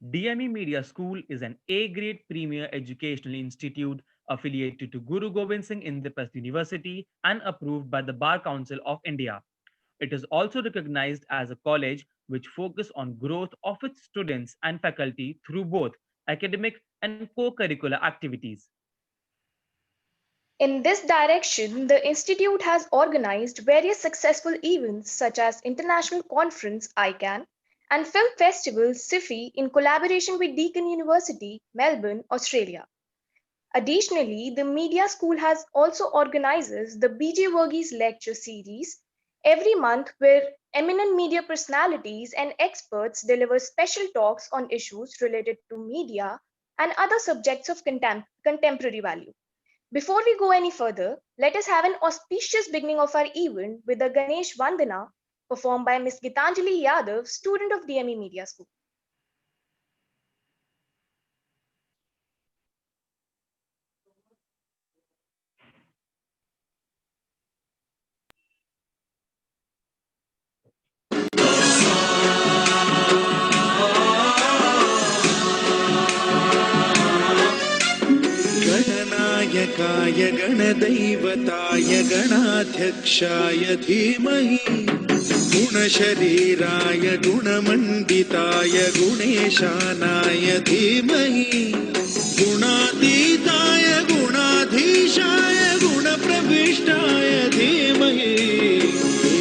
DME Media School is an A-grade premier educational institute affiliated to Guru Gobind Singh Indraprasth University and approved by the Bar Council of India. It is also recognized as a college which focuses on growth of its students and faculty through both academic and co-curricular activities. In this direction, the institute has organized various successful events such as International Conference ICANN and Film Festival SIFI in collaboration with Deakin University, Melbourne, Australia. Additionally, the Media School has also organizes the BJ Verghese Lecture Series every month where eminent media personalities and experts deliver special talks on issues related to media and other subjects of contemporary value. Before we go any further, let us have an auspicious beginning of our event with the Ganesh Vandana performed by Ms. Gitanjali Yadav, student of DME Media School. गणनायकाय गणदैवताय गणाध्यक्षाय धीमहि गुणशरीराय गुणमण्डिताय गुणेशानाय धीमहि गुणातीताय गुणाधीशाय गुणप्रविष्टाय धीमहि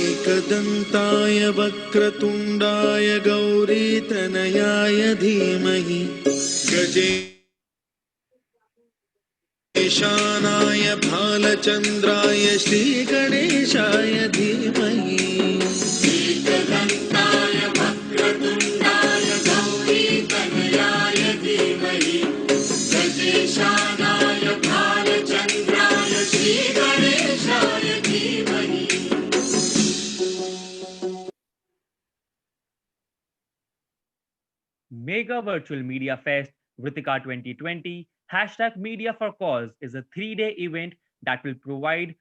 एकदन्ताय वक्रतुण्डाय गौरीतनयाय धीमहि गजे ईशानाय भालचन्द्राय श्रीगणेशाय धीमहि एकदन्ताय वक्रतुण्डाय गौरीतनयाय धीमहि गजेशानाय भालचन्द्राय श्रीगणेशाय धीमहि. Mega Virtual Media Fest Vritika 2020 hashtag Media for Cause is a 3-day event that will provide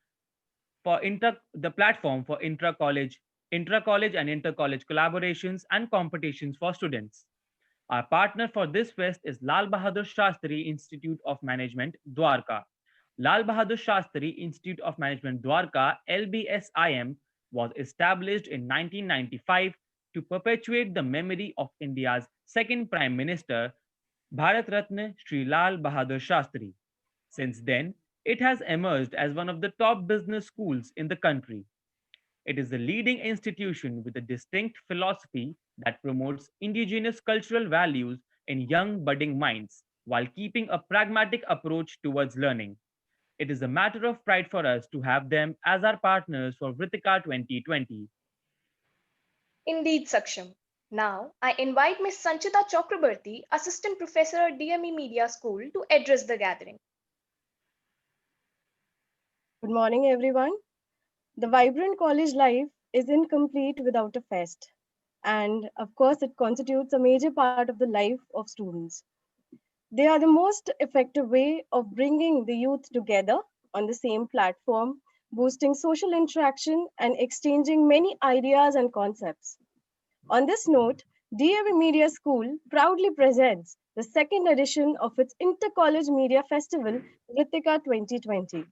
the platform for intra-college and inter-college collaborations and competitions for students. Our partner for this fest is Lal Bahadur Shastri Institute of Management, Dwarka. Lal Bahadur Shastri Institute of Management, Dwarka, LBSIM, was established in 1995 to perpetuate the memory of India's second Prime Minister, Bharat Ratna Sri Lal Bahadur Shastri. Since then, it has emerged as one of the top business schools in the country. It is a leading institution with a distinct philosophy that promotes indigenous cultural values in young budding minds while keeping a pragmatic approach towards learning. It is a matter of pride for us to have them as our partners for Vritika 2020. Indeed, Saksham. Now, I invite Ms. Sanchita Chakrabarti, Assistant Professor at DME Media School, to address the gathering. Good morning, everyone. The vibrant college life is incomplete without a fest. And of course, it constitutes a major part of the life of students. They are the most effective way of bringing the youth together on the same platform, boosting social interaction and exchanging many ideas and concepts. On this note, DAV Media School proudly presents the second edition of its Inter-College Media Festival, Vritika 2020.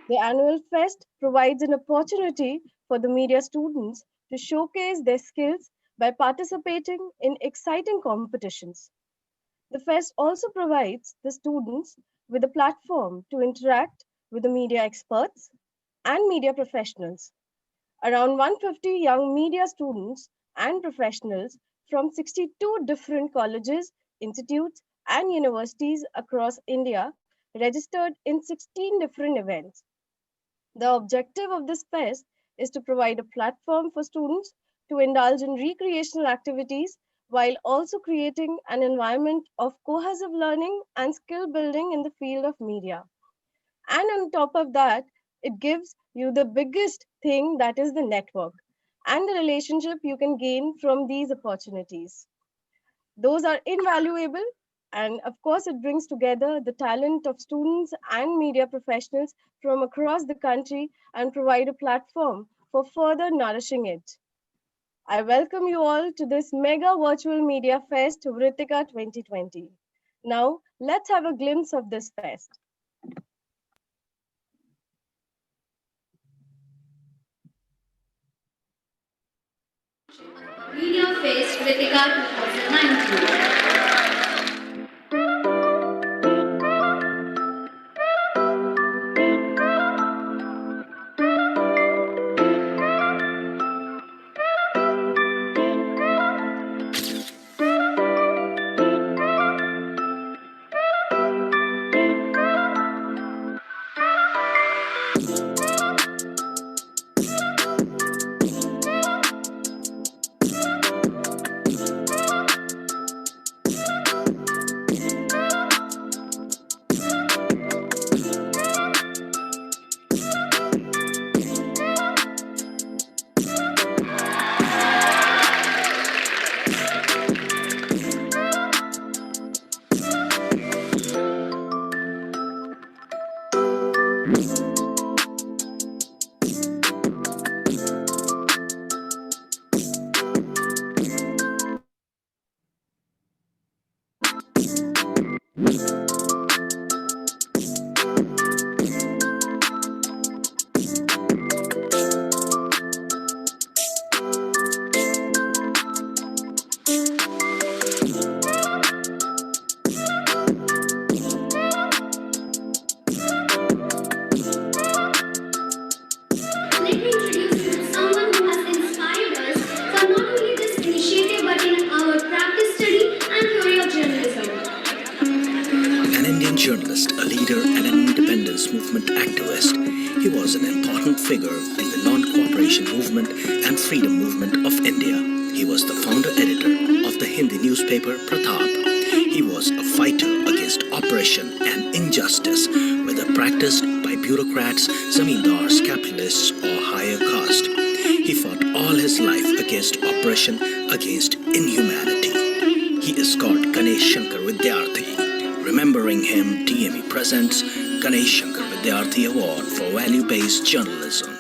The annual fest provides an opportunity for the media students to showcase their skills by participating in exciting competitions. The fest also provides the students with a platform to interact with the media experts and media professionals. Around 150 young media students and professionals from 62 different colleges, institutes, and universities across India registered in 16 different events. The objective of this fest is to provide a platform for students to indulge in recreational activities while also creating an environment of cohesive learning and skill building in the field of media. And on top of that, it gives you the biggest thing, that is the network and the relationship you can gain from these opportunities. Those are invaluable. And of course, it brings together the talent of students and media professionals from across the country and provide a platform for further nourishing it. I welcome you all to this mega virtual media fest, Vritika 2020. Now, let's have a glimpse of this fest. Media Fest Vritika 2019. Let me introduce you to someone who has inspired us for not only this initiative but in our practice, study, and theory of journalism. An Indian journalist, a leader, and an independence movement activist, he was an important figure in the non-cooperation movement and freedom movement of India. He was the founder editor of the Hindi newspaper Pratap. He was a fighter against oppression and injustice, whether practiced by bureaucrats, zamindars, capitalists, or higher caste. He fought all his life against oppression, against inhumanity. He is called Ganesh Shankar Vidyarthi. Remembering him, DME presents Ganesh Shankar Vidyarthi Award for Value-Based Journalism.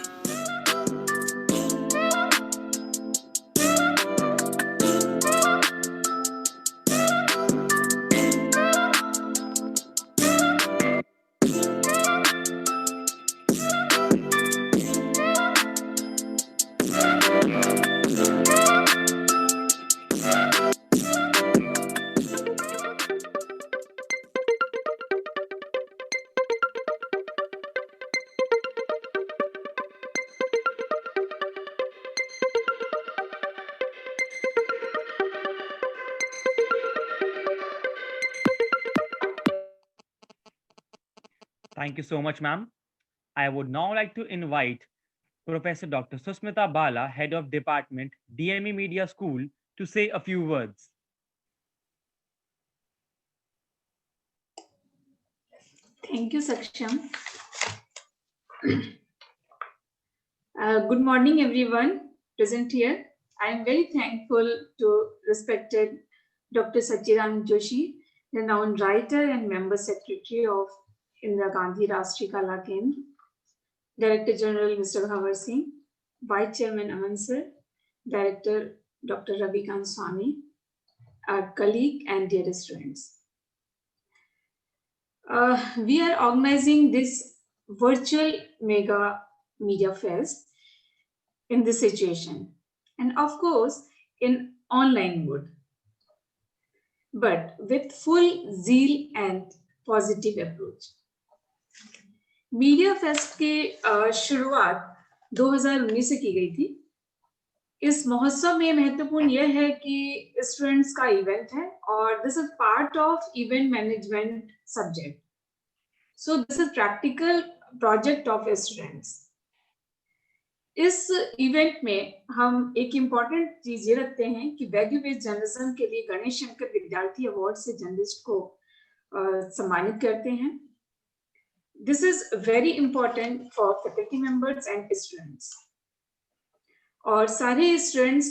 Thank you so much, ma'am. I would now like to invite Professor Dr. Susmita Bala, Head of Department, DME Media School, to say a few words. Thank you, Saksham. Good morning, everyone present here. I am very thankful to respected Dr. Sachiram Joshi, renowned writer and member secretary of Indira Gandhi Rashtriya Kala Kendra, Director General Mr. Bhavar Singh, Vice Chairman Aman Sir, Director Dr. Ravikant Swami, our colleague and dear students. We are organizing this virtual mega media fest in this situation, and of course in online mode, but with full zeal and positive approach. Media fest के शुरुआत 2019 से की गई थी। इस महोत्सव में महत्वपूर्ण यह है कि स्टूडेंट्स का इवेंट है और this is part of event management subject, so this is practical project of students. इस इवेंट में हम एक इम्पॉर्टेंट चीज ये रखते हैं कि वैल्यू बेस्ड जर्नलिज्म के लिए गणेश शंकर विद्यार्थी अवार्ड से जर्नलिस्ट को सम्मानित करते हैं। This is very important for faculty members and students. और सारे students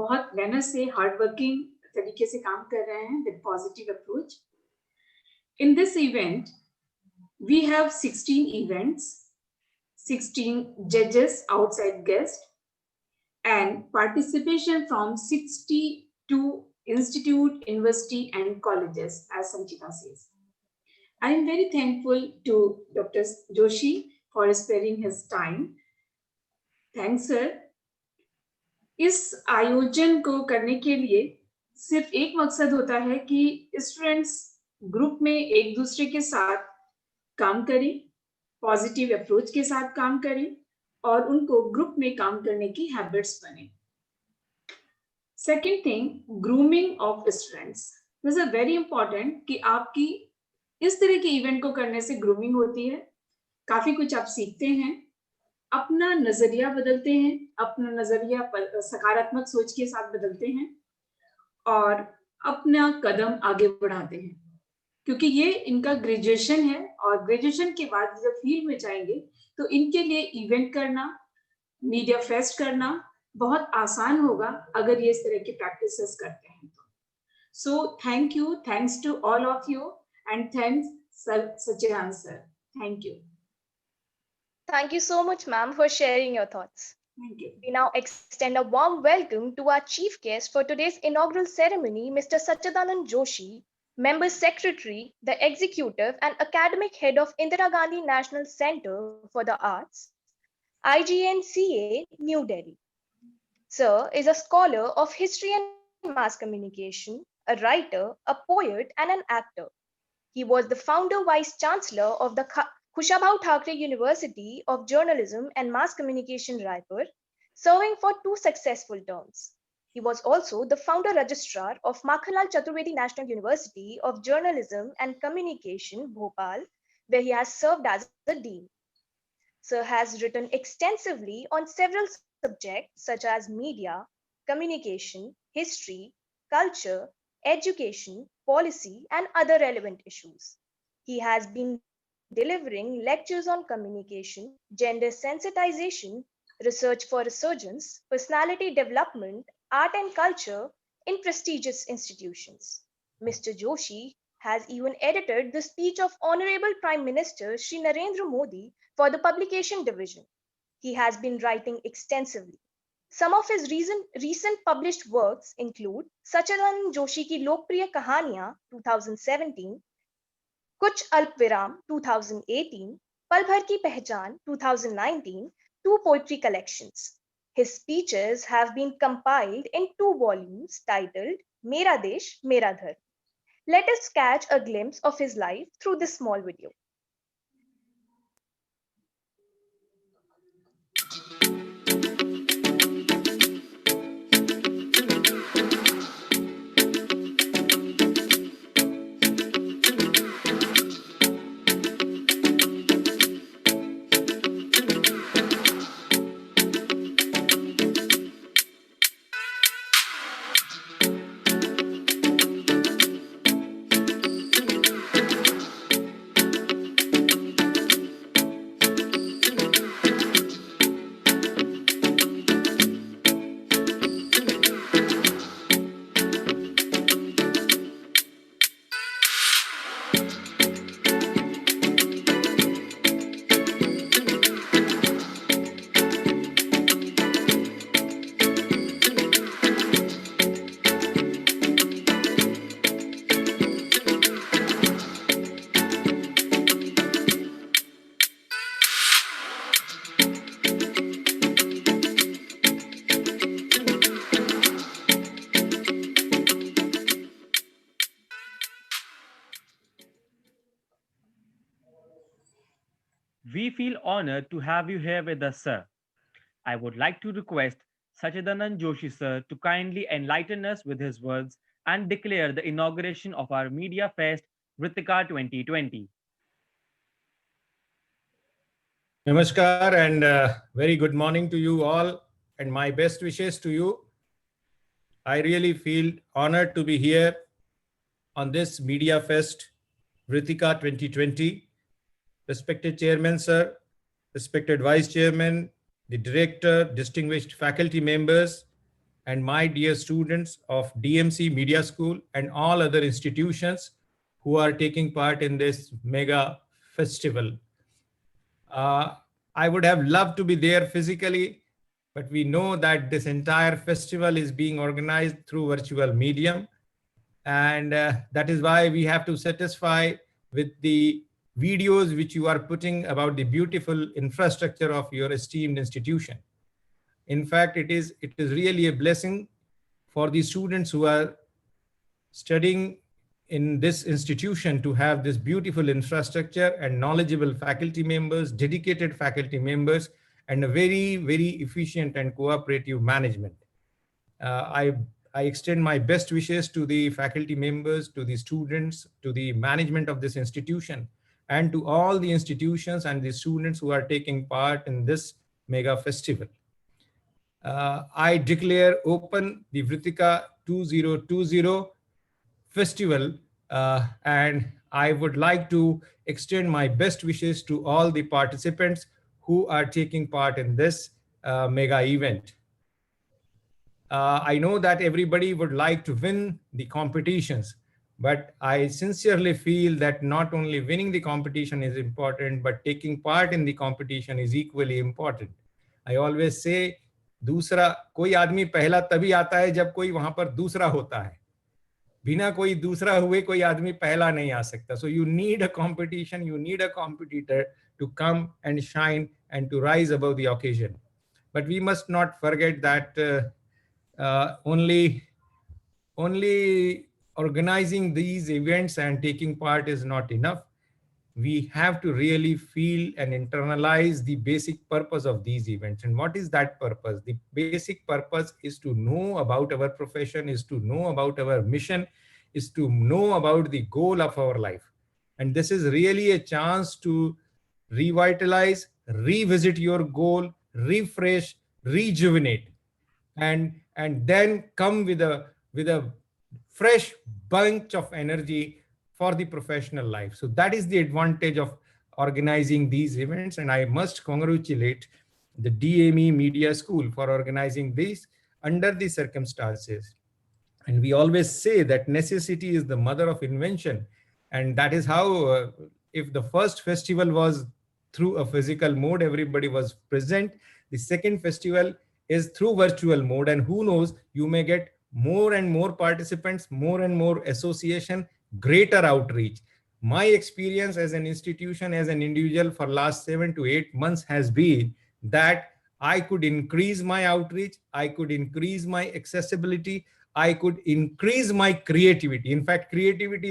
बहुत मेहनत से हार्ड वर्किंग तरीके से काम कर रहे हैं with positive approach. In this event, we have 16 events, 16 judges, outside guests, and participation from 62 institute, university, and colleges, as Sanchita says. I am very thankful to Dr. Joshi for sparing his time. Thanks, sir. इस आयोजन को करने के लिए सिर्फ एक मकसद होता है कि स्टूडेंट्स ग्रुप में एक दूसरे के साथ काम करें, पॉजिटिव अप्रोच के साथ काम करें और उनको ग्रुप में काम करने की हैबिट्स बने. Second thing, grooming of students. This is very important कि आपकी इस तरह के इवेंट को करने से ग्रूमिंग होती है, काफी कुछ आप सीखते हैं, अपना नजरिया बदलते हैं, अपना नजरिया सकारात्मक सोच के साथ बदलते हैं और अपना कदम आगे बढ़ाते हैं. क्योंकि ये इनका ग्रेजुएशन है और ग्रेजुएशन के बाद जब फील्ड में जाएंगे तो इनके लिए इवेंट करना, मीडिया फेस्ट करना बहुत आसान होगा अगर ये इस तरह की प्रैक्टिसेस करते हैं तो. So thank you, thanks to all of you and thanks sir Sachidanand sir. Thank you. Thank you so much, ma'am, for sharing your thoughts. Thank you. We now extend a warm welcome to our chief guest for today's inaugural ceremony, Mr. Sachidanand Joshi, Member Secretary, the Executive and Academic Head of Indira Gandhi National Center for the Arts, IGNCA, New Delhi. Sir is a scholar of history and mass communication, a writer, a poet, and an actor. He was the founder Vice Chancellor of the Kushabhau Thakre University of Journalism and Mass Communication, Raipur, serving for 2 successful terms. He was also the founder registrar of Makhanlal Chaturvedi National University of Journalism and Communication, Bhopal, where he has served as the dean. Sir has written extensively on several subjects such as media, communication, history, culture, education, policy, and other relevant issues. He has been delivering lectures on communication, gender sensitization, research for resurgence, personality development, art and culture in prestigious institutions. Mr. Joshi has even edited the speech of Honorable Prime Minister Shri Narendra Modi for the publication division. He has been writing extensively. Some of his recent published works include Sachidanand Joshi ki Lokpriya Kahaniyan 2017, कुछ अल्पविराम 2018, पल भर की पहचान 2019, 2 poetry collections. His speeches have been compiled in 2 volumes titled Mera Desh, Mera Dharm. Let us catch a glimpse of his life through this small video. We feel honored to have you here with us, sir. I would like to request Sachidanand Joshi, sir, to kindly enlighten us with his words and declare the inauguration of our Media Fest, Vritika 2020. Namaskar and very good morning to you all and my best wishes to you. I really feel honored to be here on this Media Fest, Vritika 2020. Respected Chairman, sir, respected Vice Chairman, the Director, distinguished faculty members, and my dear students of DMC Media School and all other institutions who are taking part in this mega festival. I would have loved to be there physically, but we know that this entire festival is being organized through virtual medium. And that is why we have to satisfy with the videos which you are putting about the beautiful infrastructure of your esteemed institution. In fact, it is really a blessing for the students who are studying in this institution to have this beautiful infrastructure and knowledgeable faculty members, dedicated faculty members, and a very, very efficient and cooperative management. I extend my best wishes to the faculty members, to the students, to the management of this institution, and to all the institutions and the students who are taking part in this mega festival. I declare open the Vritika 2020 festival, and I would like to extend my best wishes to all the participants who are taking part in this mega event. I know that everybody would like to win the competitions, but I sincerely feel that not only winning the competition is important, but taking part in the competition is equally important. I always say, दूसरा कोई आदमी पहला तभी आता है जब कोई वहां पर दूसरा होता है, बिना कोई दूसरा हुए कोई आदमी पहला नहीं आ सकता. So you need a competition, you need a competitor to come and shine and to rise above the occasion. But we must not forget that only organizing these events and taking part is not enough. We have to really feel and internalize the basic purpose of these events. And what is that purpose? The basic purpose is to know about our profession, is to know about our mission, is to know about the goal of our life. And this is really a chance to revitalize, revisit your goal, refresh, rejuvenate, and then come with a fresh bunch of energy for the professional life. So that is the advantage of organizing these events. And I must congratulate the DME Media School for organizing these under the circumstances. And we always say that necessity is the mother of invention. And that is how, if the first festival was through a physical mode, everybody was present. The second festival is through virtual mode. And who knows, you may get more and more participants, more and more association, greater outreach. My experience as an institution, as an individual for last 7 to 8 months has been that I could increase my outreach, I could increase my accessibility, I could increase my creativity. In fact, creativity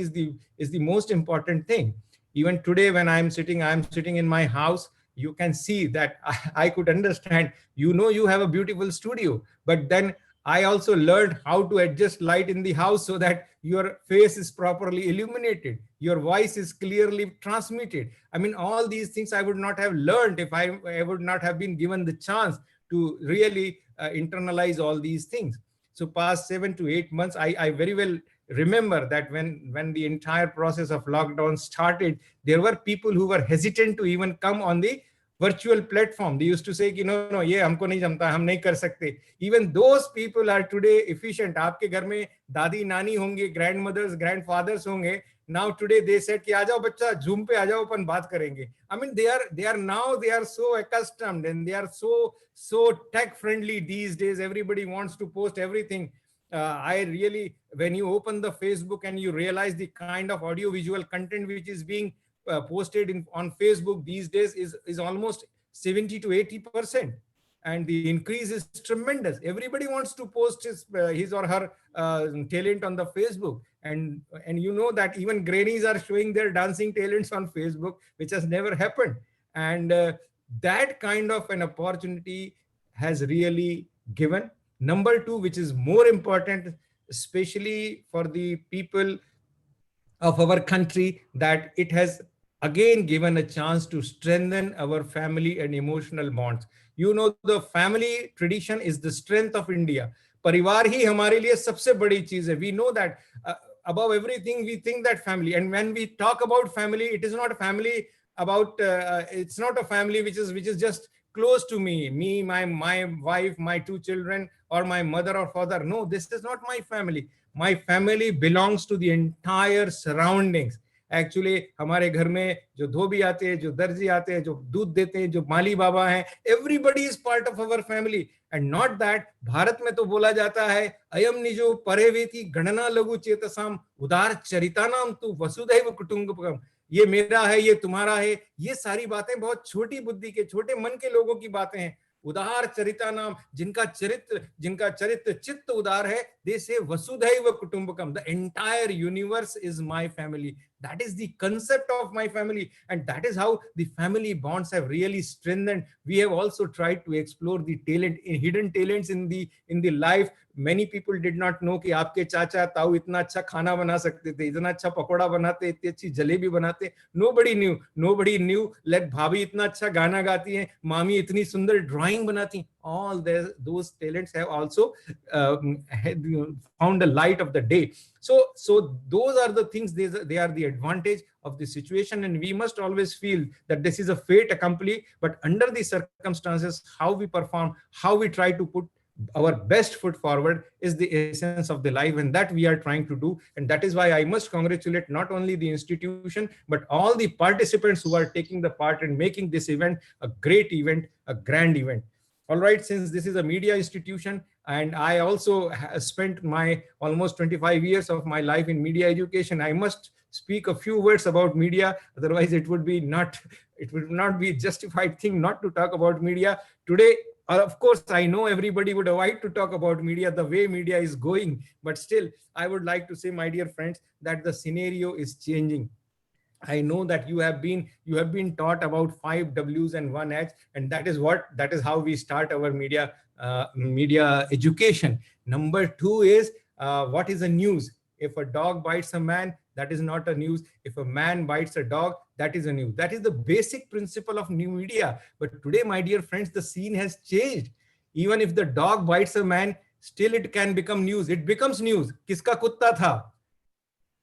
is the most important thing. Even today when I'm sitting in my house, you can see that I could understand, you have a beautiful studio, but then I also learned how to adjust light in the house so that your face is properly illuminated, your voice is clearly transmitted. I mean, all these things I would not have learned if I would not have been given the chance to really internalize all these things. So past 7 to 8 months, I very well remember that when the entire process of lockdown started, there were people who were hesitant to even come on the virtual platform. They used to say, no, ye humko nahi jamta, hum nahi kar sakte. Even those people are today efficient. Aapke ghar mein dadi, nani honge, grandmothers, grandfathers honge. Now today they said, ki aajao bachcha, Zoom pe aajao, apan baat karenge. I mean, they are so accustomed and they are so tech friendly these days. Everybody wants to post everything. I really, when you open the Facebook and you realize the kind of audio visual content which is being posted on Facebook these days is almost 70 to 80%, and the increase is tremendous. Everybody wants to post his or her talent on the Facebook, and you know that even grannies are showing their dancing talents on Facebook, which has never happened. And that kind of an opportunity has really given. Number two, which is more important, especially for the people of our country, that it has again given a chance to strengthen our family and emotional bonds. You know, the family tradition is the strength of India. परिवार ही हमारे लिए सबसे बड़ी चीज है. We know that above everything we think that family, and when we talk about family, it is not a family about it's not a family which is just close to me, my wife, my 2 children, or my mother or father. No, this is not my family. My family belongs to the entire surroundings. Actually हमारे घर में जो धोबी आते हैं, जो दर्जी आते हैं, जो दूध देते हैं, जो माली बाबा हैं, everybody is part of our family. And not that, Bharat में तो बोला जाता है अयम निजो परेवेति गणना लघु चेतसाम उदार चरितानाम तु वसुधैव कुटुंबकम. ये मेरा है, ये तुम्हारा है, ये सारी बातें बहुत छोटी बुद्धि के, छोटे मन के लोगों की बातें हैं. उदार चरिता नाम, जिनका चरित्र चित्त उदार है, they say vasudhaiva kutumbakam, the entire universe is my family. That is the concept of my family, and that is how the family bonds have really strengthened. We have also tried to explore the hidden talents in the life. Many people did not know कि आपके चाचा ताऊ इतना अच्छा खाना बना सकते थे, इतना अच्छा पकोड़ा बनाते, इतनी अच्छी जलेबी बनाते. Nobody knew. Like भाभी इतना अच्छा गाना गाती हैं, मामी इतनी सुंदर ड्राइंग बनाती. All those talents have also found the light of the day. So those are the things, they are the advantage of the situation, and we must always feel that this is a fait accompli, but under the circumstances, how we perform, how we try to put our best foot forward is the essence of the life, and that we are trying to do. And that is why I must congratulate not only the institution, but all the participants who are taking the part in making this event a great event, a grand event. All right, since this is a media institution, and I also spent my almost 25 years of my life in media education, I must speak a few words about media. Otherwise, it would not be a justified thing not to talk about media today. Of course, I know everybody would avoid to talk about media the way media is going, but still, I would like to say, my dear friends, that the scenario is changing. I know that you have been taught about 5 W's and 1 H, and that is how we start our media education. Number 2 is what is a news? If a dog bites a man, that is not a news. If a man bites a dog, that is a news. That is the basic principle of new media. But today, my dear friends, the scene has changed. Even if the dog bites a man, still it can become news. It becomes news. Kiska kutta tha?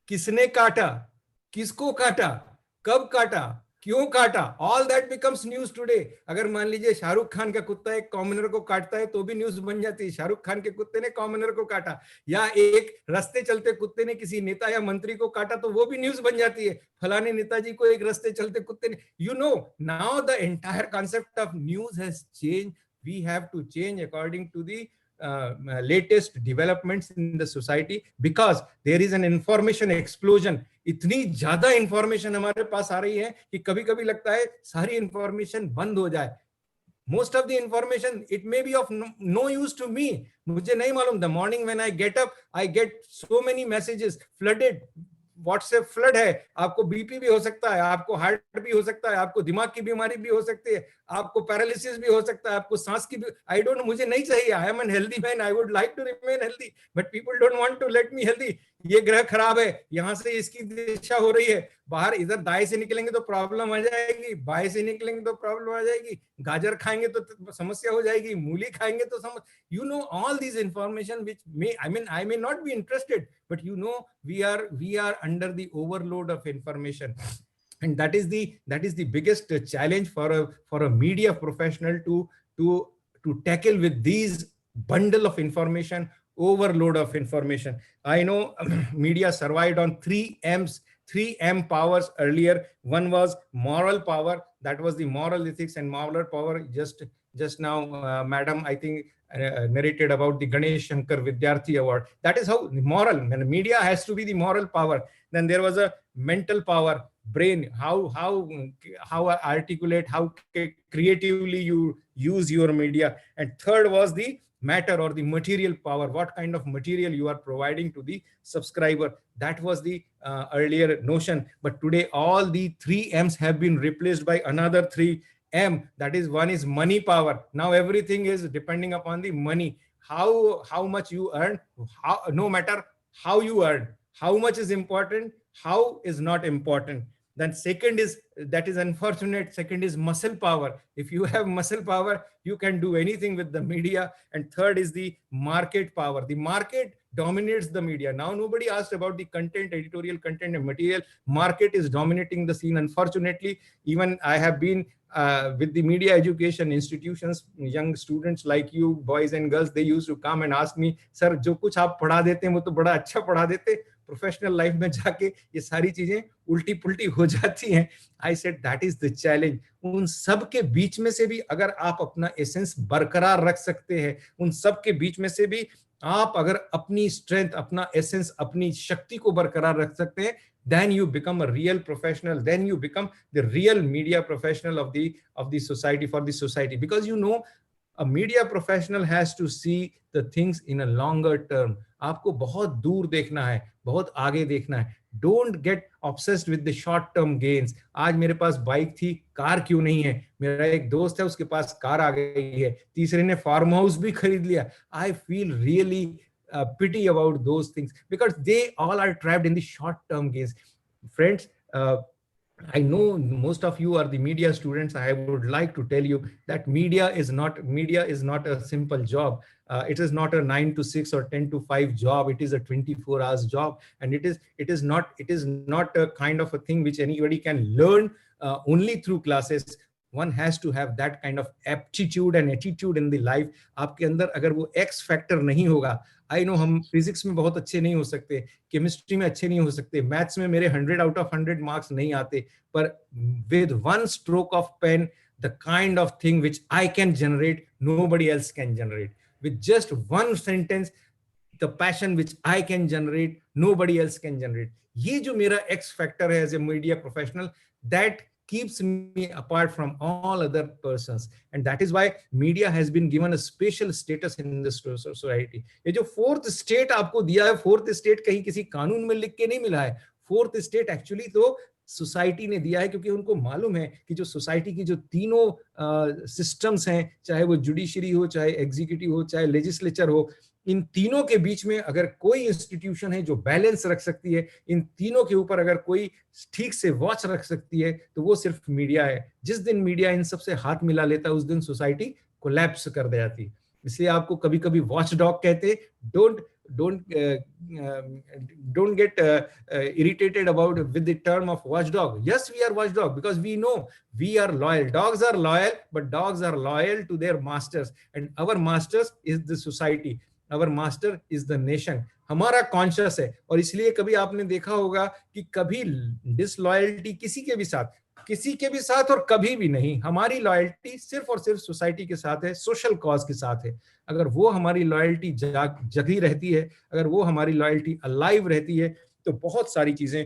Kisne kaata? किसको काटा, कब काटा, क्यों काटा, all that becomes news today. अगर मान लीजिए शाहरुख खान का कुत्ता एक कॉमनर को काटता है तो भी न्यूज बन जाती है, शाहरुख खान के कुत्ते ने कॉमनर को काटा, या एक रास्ते चलते कुत्ते ने किसी नेता या मंत्री को काटा तो वो भी न्यूज बन जाती है, फलाने नेताजी को एक रास्ते चलते कुत्ते ने. You know, now the entire concept of news has changed. We have to change according to the latest developments in the society, because there is an information explosion. इतनी ज्यादा इंफॉर्मेशन हमारे पास आ रही है कि कभी कभी लगता है सारी इंफॉर्मेशन बंद हो जाए. Most of the information, it may be of no use to me. मुझे नहीं मालूम. The morning when I get up, I get so many messages flooded. WhatsApp flood है. आपको बीपी भी हो सकता है, आपको हार्ट भी हो सकता है, आपको दिमाग की बीमारी भी हो सकती है, आपको पैरालिसिस भी हो सकता है, आपको सांस की भी. आई डोंट नो, मुझे नहीं चाहिए. I am an healthy man, I would like to remain healthy, but people don't want to let me healthy. ये ग्रह खराब है, यहाँ से इसकी दिशा हो रही है, बाहर इधर दाएं से निकलेंगे तो प्रॉब्लम आ जाएगी, बाएं से निकलेंगे तो प्रॉब्लम आ जाएगी, गाजर खाएंगे तो समस्या हो जाएगी, मूली खाएंगे तो समस्या. You know all these information which I may not be interested, but you know we are under the overload of information, and that is the biggest challenge for a media professional to tackle with these bundle of information, overload of information. I know media survived on 3 M's, 3 M powers earlier. One was moral power, that was the moral ethics and moral power. Just now, madam, I think narrated about the Ganesh Shankar Vidyarthi Award. That is how moral, and media has to be the moral power. Then there was a mental power, brain, how articulate, how creatively you use your media. And third was the matter or the material power, what kind of material you are providing to the subscriber. That was the earlier notion. But today all the 3 M's have been replaced by another 3 M, that is, one is money power. Now everything is depending upon the money, how much you earn, no matter how you earn, how much is important, how is not important. Then second is, that is unfortunate, second is muscle power. If you have muscle power, you can do anything with the media. And third is the market power. The market dominates the media. Now nobody asked about the content, editorial content and material. Market is dominating the scene, unfortunately. Even I have been with the media education institutions, young students like you, boys and girls, they used to come and ask me, sir, जो कुछ आप पढ़ा देते हैं वो तो बड़ा अच्छा पढ़ा देते, प्रोफेशनल लाइफ में जाके ये सारी चीजें उल्टी पुल्टी हो जाती हैं। I said that is the challenge. उन सब के बीच में से भी अगर आप अपना एसेंस बरकरार रख सकते हैं, उन सब के बीच में से भी आप अगर अपनी स्ट्रेंथ, अपना एसेंस, अपनी शक्ति को बरकरार रख सकते हैं, then you become a real professional, then you become the real media professional of the society, for the society, because you know a media professional has to see the things in a longer term. आपको बहुत दूर देखना है, बहुत आगे देखना है। Don't get obsessed with the short term gains. आज मेरे पास बाइक थी, कार क्यों नहीं है? मेरा एक दोस्त है, उसके पास कार आ गई है, तीसरे ने फार्म हाउस भी खरीद लिया। I feel really pity about those things because they all are trapped in the short term gains. Friends, I know most of you are the media students. I would like to tell you that media is not a simple job. It is not a 9 to 6 or 10 to 5 job. It is a 24 hours job, and it is not a kind of a thing which anybody can learn only through classes. One has to have that kind of aptitude and attitude in the life. आपके अंदर अगर वो X factor नहीं होगा, I know हम physics में बहुत अच्छे नहीं हो सकते, केमिस्ट्री में अच्छे नहीं हो सकते, मैथ्स में मेरे 100 out of 100 मार्क्स नहीं आते, पर with one stroke of pen, the kind of thing which I can generate, nobody else can generate. With just one sentence, the passion which I can generate, nobody else can generate. ये जो मेरा X factor है as a media professional, that keeps me apart from all other persons, and that is why media has been given a special status in this society. ये जो fourth state आपको दिया है, fourth state कहीं किसी कानून में लिख के नहीं मिला है, fourth state actually तो सोसाइटी ने दिया है, क्योंकि उनको मालूम है कि जो सोसाइटी की जो तीनों सिस्टम्स हैं, चाहे वो जुडिशरी हो, चाहे एग्जीक्यूटिव हो, चाहे लेजिस्लेचर हो, इन तीनों के बीच में अगर कोई इंस्टीट्यूशन है जो बैलेंस रख सकती है, इन तीनों के ऊपर अगर कोई ठीक से वॉच रख सकती है, तो वो सिर्फ मीडिया है। जिस दिन मीडिया इन सबसे हाथ मिला लेता है, उस दिन सोसाइटी कोलैप्स कर दे जाती है। इसलिए आपको कभी कभी वॉच डॉग कहते, don't get irritated about with the term of watchdog. Yes, we are watchdog because we know we are loyal. Dogs are loyal, but dogs are loyal to their masters, and our masters is the society. Our master is the nation. हमारा conscious है, और इसलिए कभी आपने देखा होगा कि कभी डिसलॉयल्टी किसी के भी साथ और कभी भी नहीं। हमारी लॉयल्टी सिर्फ और सिर्फ सोसाइटी के साथ है, सोशल कॉज के साथ है। अगर वो हमारी लॉयल्टी जगी रहती है, अगर वो हमारी लॉयल्टी अलाइव रहती है, तो बहुत सारी चीजें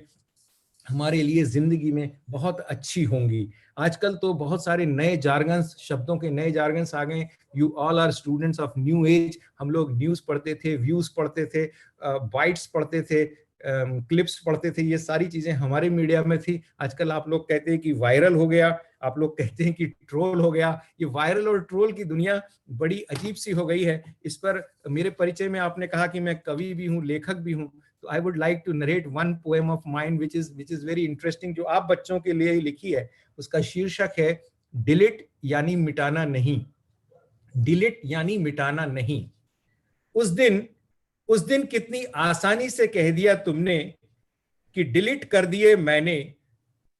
हमारे लिए जिंदगी में बहुत अच्छी होंगी। आजकल तो बहुत सारे नए जार्गन्स, शब्दों के नए जार्गन्स आ गए। You all are students of new age. हम लोग न्यूज पढ़ते थे, व्यूज पढ़ते थे, बाइट्स पढ़ते थे, क्लिप्स पढ़ते थे, ये सारी चीजें हमारे मीडिया में थी। आजकल आप लोग कहते हैं कि वायरल हो गया, आप लोग कहते हैं कि ट्रोल हो गया। ये वायरल और ट्रोल की दुनिया बड़ी अजीब सी हो गई है। इस पर मेरे परिचय में आपने कहा कि मैं कवि भी हूँ, लेखक भी हूँ, तो I would like to narrate one poem of mine which is very interesting, जो आप बच्चों के लिए ही लिखी है। उसका शीर्षक है डिलीट यानी मिटाना नहीं। डिलीट यानी मिटाना नहीं। उस दिन कितनी आसानी से कह दिया तुमने कि डिलीट कर दिए मैंने।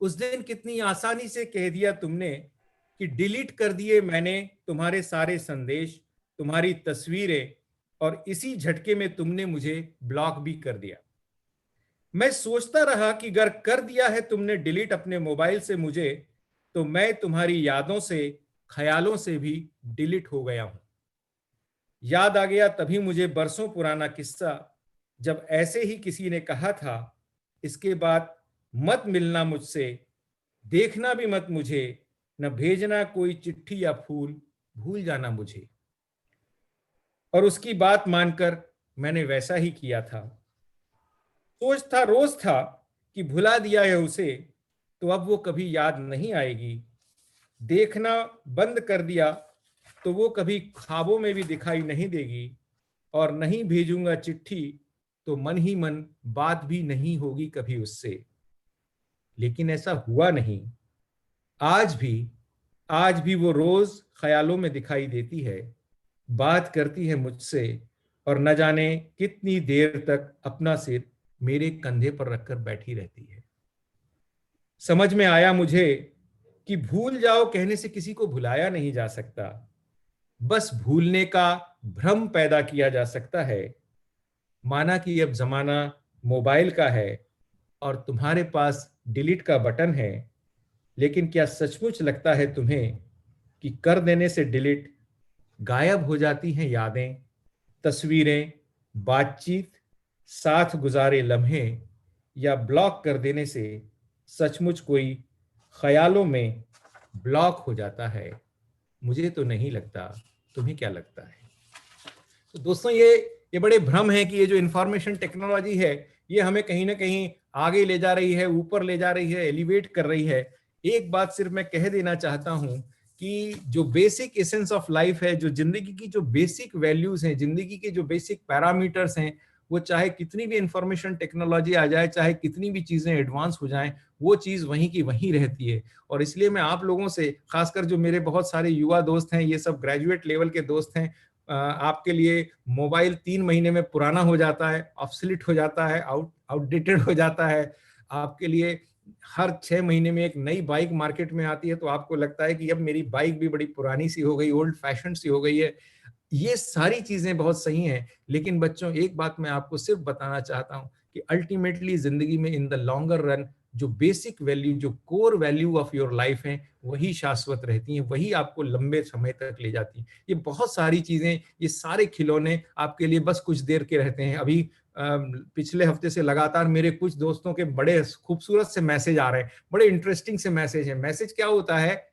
उस दिन कितनी आसानी से कह दिया तुमने कि डिलीट कर दिए मैंने तुम्हारे सारे संदेश, तुम्हारी तस्वीरें, और इसी झटके में तुमने मुझे ब्लॉक भी कर दिया। मैं सोचता रहा कि अगर कर दिया है तुमने डिलीट अपने मोबाइल से मुझे, तो मैं तुम्हारी यादों से, ख्यालों से भी डिलीट हो गया हूं। याद आ गया तभी मुझे बरसों पुराना किस्सा, जब ऐसे ही किसी ने कहा था, इसके बाद मत मिलना मुझसे, देखना भी मत मुझे, न भेजना कोई चिट्ठी या फूल, भूल जाना मुझे। और उसकी बात मानकर मैंने वैसा ही किया था। सोच था, रोज था कि भुला दिया है उसे, तो अब वो कभी याद नहीं आएगी। देखना बंद कर दिया तो वो कभी ख्वाबों में भी दिखाई नहीं देगी, और नहीं भेजूंगा चिट्ठी तो मन ही मन बात भी नहीं होगी कभी उससे। लेकिन ऐसा हुआ नहीं। आज भी वो रोज ख्यालों में दिखाई देती है, बात करती है मुझसे, और न जाने कितनी देर तक अपना सिर मेरे कंधे पर रखकर बैठी रहती है। समझ में आया मुझे कि भूल जाओ कहने से किसी को भुलाया नहीं जा सकता, बस भूलने का भ्रम पैदा किया जा सकता है। माना कि अब जमाना मोबाइल का है और तुम्हारे पास डिलीट का बटन है, लेकिन क्या सचमुच लगता है तुम्हें कि कर देने से डिलीट गायब हो जाती हैं यादें, तस्वीरें, बातचीत, साथ गुजारे लम्हे, या ब्लॉक कर देने से सचमुच कोई ख्यालों में ब्लॉक हो जाता है? मुझे तो नहीं लगता, तुम्हें क्या लगता है? तो दोस्तों, ये बड़े भ्रम है कि ये जो इंफॉर्मेशन टेक्नोलॉजी है ये हमें कहीं ना कहीं आगे ले जा रही है, ऊपर ले जा रही है, एलिवेट कर रही है। एक बात सिर्फ मैं कह देना चाहता हूं कि जो बेसिक एसेंस ऑफ लाइफ है, जो जिंदगी की जो बेसिक वैल्यूज हैं, जिंदगी के जो बेसिक पैरामीटर्स हैं, वो चाहे कितनी भी इंफॉर्मेशन टेक्नोलॉजी आ जाए, चाहे कितनी भी चीजें एडवांस हो जाएं, वो चीज वहीं की वहीं रहती है। और इसलिए मैं आप लोगों से, खासकर जो मेरे बहुत सारे युवा दोस्त हैं, ये सब ग्रेजुएट लेवल के दोस्त हैं, आपके लिए मोबाइल 3 महीने में पुराना हो जाता है, ऑब्सोलीट हो जाता है, आउटडेटेड हो जाता है। आपके लिए हर 6 महीने में एक नई बाइक मार्केट में आती है, तो आपको लगता है कि अब मेरी बाइक भी बड़ी पुरानी सी हो गई, ओल्ड फैशन सी हो गई है। ये सारी चीजें बहुत सही हैं, लेकिन बच्चों एक बात मैं आपको सिर्फ बताना चाहता हूं कि अल्टीमेटली जिंदगी में इन द लॉन्गर रन जो बेसिक वैल्यू, जो core value of your life है, वही शाश्वत रहती हैं, वही आपको लंबे समय तक ले जाती हैं। ये बहुत सारी चीजें, ये सारे खिलौने आपके लिए बस कुछ देर के रहते हैं। अभी पिछले हफ्ते से लगातार मेरे कुछ दोस्तों के बड़े खूबसूरत से मैसेज आ रहे हैं, बड़े इंटरेस्टिंग से मैसेज है। मैसेज क्या होता है?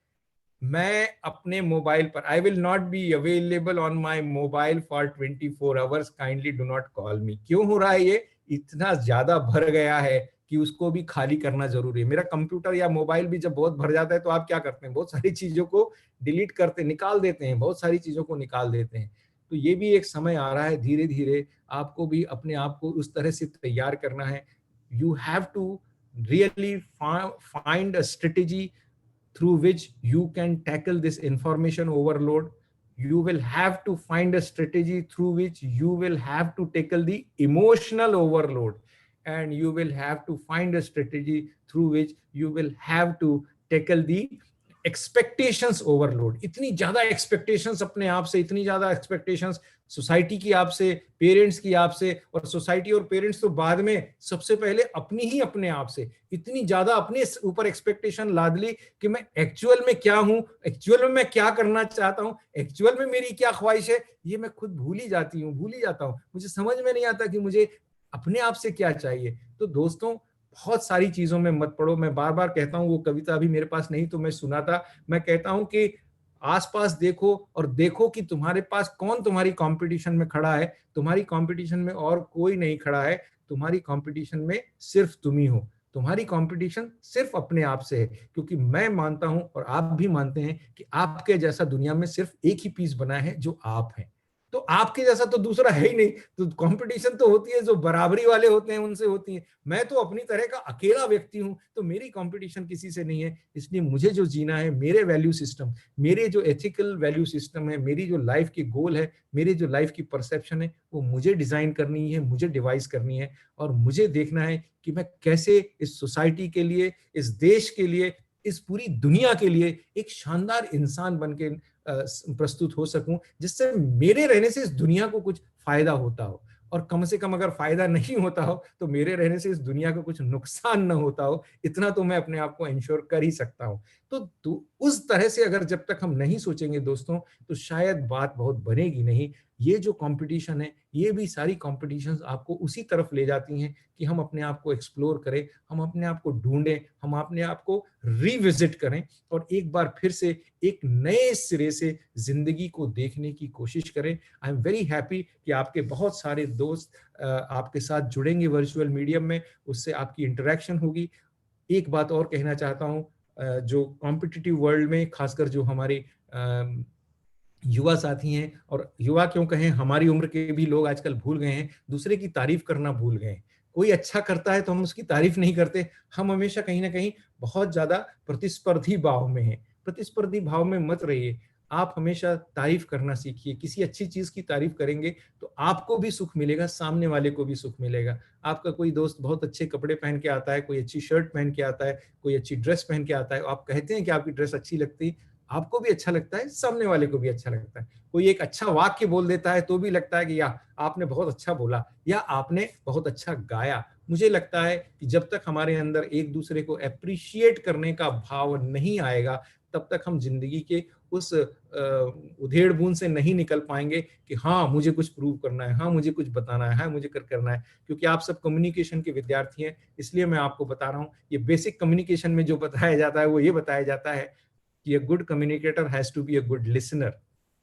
मैं अपने मोबाइल पर, I will not be available on my mobile for 24 hours, kindly do not call मी। क्यों हो रहा है ये? इतना ज्यादा भर गया है कि उसको भी खाली करना जरूरी है। मेरा कंप्यूटर या मोबाइल भी जब बहुत भर जाता है तो आप क्या करते हैं? बहुत सारी चीजों को डिलीट करते, निकाल देते हैं, बहुत सारी चीजों को निकाल देते हैं। तो ये भी एक समय आ रहा है, धीरे धीरे आपको भी अपने आप को उस तरह से तैयार करना है। You have to really find a strategy through which you can tackle this information overload. You will have to find a strategy through which you will have to tackle the emotional overload, and you will have to find a strategy through which you will have to tackle the expectations overload. इतनी ज्यादा expectations अपने आप से, इतनी ज्यादा expectations society की आपसे, parents की आपसे, और सोसाइटी और पेरेंट्स तो बाद में, सबसे पहले अपनी ही अपने आप से इतनी ज्यादा अपने ऊपर एक्सपेक्टेशन लाद ली कि मैं एक्चुअल में क्या हूं, एक्चुअल में मैं क्या करना चाहता हूं, एक्चुअल में मेरी क्या ख्वाहिश है, ये मैं खुद भूल ही जाता हूं। मुझे समझ में नहीं आता कि मुझे अपने आप से क्या चाहिए। तो दोस्तों, बहुत सारी चीजों में मत पड़ो। मैं बार बार कहता हूं, वो कविता अभी मेरे पास नहीं तो मैं सुनाता। मैं कहता हूं कि आसपास देखो और देखो कि तुम्हारे पास कौन तुम्हारी कंपटीशन में खड़ा है। तुम्हारी कंपटीशन में और कोई नहीं खड़ा है, तुम्हारी कंपटीशन में सिर्फ तुम ही हो। तुम्हारी कंपटीशन सिर्फ अपने आप से है, क्योंकि मैं मानता हूं और आप भी मानते हैं कि आपके जैसा दुनिया में सिर्फ एक ही पीस बना है, जो आप हैं। तो आपके जैसा तो दूसरा है ही नहीं। तो कंपटीशन तो होती है जो बराबरी वाले होते हैं उनसे होती है। मैं तो अपनी तरह का अकेला व्यक्ति हूं, तो मेरी कंपटीशन किसी से नहीं है। इसलिए मुझे जो जीना है, मेरे वैल्यू सिस्टम, मेरे जो एथिकल वैल्यू सिस्टम है, मेरी जो लाइफ की गोल है, मेरी जो लाइफ की परसेप्शन है, वो मुझे डिजाइन करनी है, मुझे डिवाइस करनी है। और मुझे देखना है कि मैं कैसे इस सोसाइटी के लिए, इस देश के लिए, इस पूरी दुनिया के लिए एक शानदार इंसान बनके प्रस्तुत हो सकूं, जिससे मेरे रहने से इस दुनिया को कुछ फायदा होता हो। और कम से कम अगर फायदा नहीं होता हो तो मेरे रहने से इस दुनिया को कुछ नुकसान न होता हो, इतना तो मैं अपने आप को इंश्योर कर ही सकता हूं। तो उस तरह से अगर जब तक हम नहीं सोचेंगे दोस्तों, तो शायद बात बहुत बनेगी नहीं। ये जो कंपटीशन है, ये भी सारी कॉम्पिटिशन्स आपको उसी तरफ ले जाती हैं कि हम अपने आप को एक्सप्लोर करें, हम अपने आप को ढूंढें, हम अपने आप को रिविजिट करें और एक बार फिर से एक नए सिरे से जिंदगी को देखने की कोशिश करें। आई एम वेरी हैप्पी कि आपके बहुत सारे दोस्त आपके साथ जुड़ेंगे वर्चुअल मीडियम में, उससे आपकी इंटरेक्शन होगी। एक बात और कहना चाहता हूँ, जो कॉम्पिटिटिव वर्ल्ड में, खासकर जो हमारे युवा साथी हैं, और युवा क्यों कहें, हमारी उम्र के भी लोग आजकल भूल गए हैं, दूसरे की तारीफ करना भूल गए हैं। कोई अच्छा करता है तो हम उसकी तारीफ नहीं करते, हम हमेशा कहीं ना कहीं बहुत ज्यादा प्रतिस्पर्धी भाव में हैं। प्रतिस्पर्धी भाव में मत रहिए, आप हमेशा तारीफ करना सीखिए। किसी अच्छी चीज की तारीफ करेंगे तो आपको भी सुख मिलेगा, सामने वाले को भी सुख मिलेगा। आपका कोई दोस्त बहुत अच्छे कपड़े पहन के आता है, कोई अच्छी शर्ट पहन के आता है, कोई अच्छी ड्रेस पहन के आता है, आप कहते हैं कि आपकी ड्रेस अच्छी लगती है, आपको भी अच्छा लगता है, सामने वाले को भी अच्छा लगता है। कोई एक अच्छा वाक्य बोल देता है तो भी लगता है कि या आपने बहुत अच्छा बोला या आपने बहुत अच्छा गाया, मुझे लगता है कि जब तक हमारे अंदर एक दूसरे को अप्रिशिएट करने का भाव नहीं आएगा, तब तक हम जिंदगी के उस उधेड़ बूंद से नहीं निकल पाएंगे कि हाँ मुझे कुछ प्रूव करना है, हाँ मुझे कुछ बताना है, हाँ मुझे करना है। क्योंकि आप सब कम्युनिकेशन के विद्यार्थी हैं, इसलिए मैं आपको बता रहा हूँ, ये बेसिक कम्युनिकेशन में जो बताया जाता है वो ये बताया जाता है कि a good communicator has to be a good listener,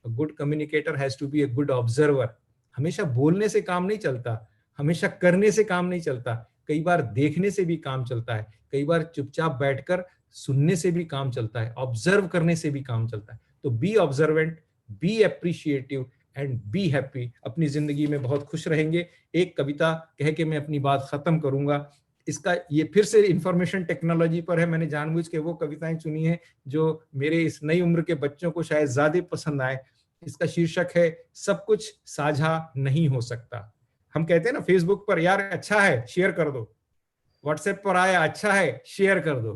a good communicator has to be a good observer। हमेशा बोलने से काम नहीं चलता, हमेशा करने से काम नहीं चलता, कई बार देखने से भी काम चलता है, कई बार चुपचाप बैठकर सुनने से भी काम चलता है, ऑब्जर्व करने से भी काम चलता है। तो be observant, be appreciative and be happy. अपनी जिंदगी में बहुत खुश रहेंगे। एक कविता कह के मैं अपनी बात खत्म करूंगा। इसका ये फिर से इंफॉर्मेशन टेक्नोलॉजी पर है, मैंने जानबूझ के वो कविताएं चुनी है जो मेरे इस नई उम्र के बच्चों को शायद ज्यादा पसंद आए। इसका शीर्षक है सब कुछ साझा नहीं हो सकता। हम कहते हैं ना फेसबुक पर, यार अच्छा है शेयर कर दो, व्हाट्सएप पर आया अच्छा है शेयर कर दो।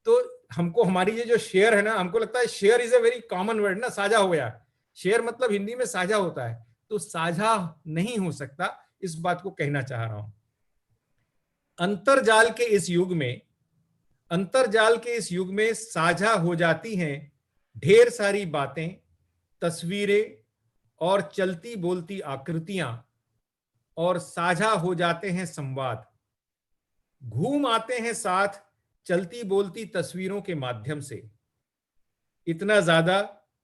तो हमको हमारी ये जो शेयर है ना, हमको लगता है share is a very common word ना, साझा हो गया। शेयर मतलब हिंदी में साझा होता है, तो साझा नहीं हो सकता, इस बात को कहना चाह रहा हूं। अंतरजाल के इस युग में साझा हो जाती हैं ढेर सारी बातें, तस्वीरें और चलती बोलती आकृतियां, और साझा हो जाते हैं संवाद। घूम आते हैं साथ चलती बोलती तस्वीरों के माध्यम से, इतना ज्यादा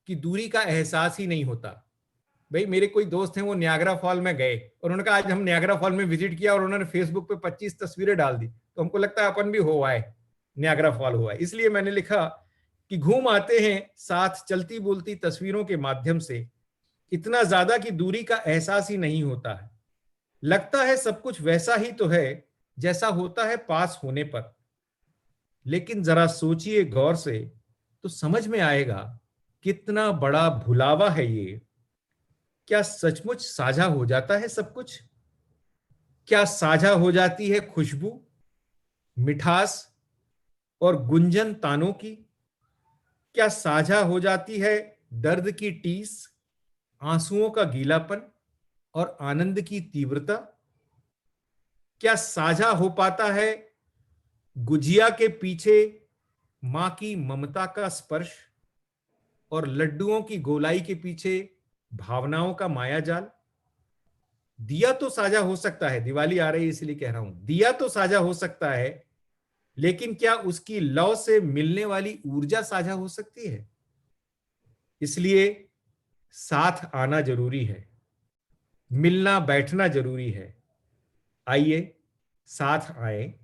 कि दूरी का एहसास ही नहीं होता। भाई मेरे कोई दोस्त हैं, वो नियाग्रा फॉल में गए और उन्होंने कहा आज हम नियाग्रा फॉल में विजिट किया, और उन्होंने फेसबुक पे 25 तस्वीरें डाल दी। तो हमको लगता है अपन भी हो आए, नियाग्रा फॉल हुआ है। इसलिए मैंने लिखा कि घूम आते हैं साथ चलती बोलती तस्वीरों के माध्यम से, इतना ज्यादा कि दूरी का एहसास ही नहीं होता है। लगता है सब कुछ वैसा ही तो है जैसा होता है पास होने पर, लेकिन जरा सोचिए गौर से तो समझ में आएगा कितना बड़ा भुलावा है ये। क्या सचमुच साझा हो जाता है सब कुछ? क्या साझा हो जाती है खुशबू, मिठास और गुंजन तानों की? क्या साझा हो जाती है दर्द की टीस, आंसुओं का गीलापन और आनंद की तीव्रता? क्या साझा हो पाता है गुजिया के पीछे मां की ममता का स्पर्श और लड्डुओं की गोलाई के पीछे भावनाओं का मायाजाल? दिया तो साझा हो सकता है, दिवाली आ रही है इसलिए कह रहा हूं, दिया तो साझा हो सकता है, लेकिन क्या उसकी लौ से मिलने वाली ऊर्जा साझा हो सकती है? इसलिए साथ आना जरूरी है, मिलना बैठना जरूरी है। आइए साथ आएं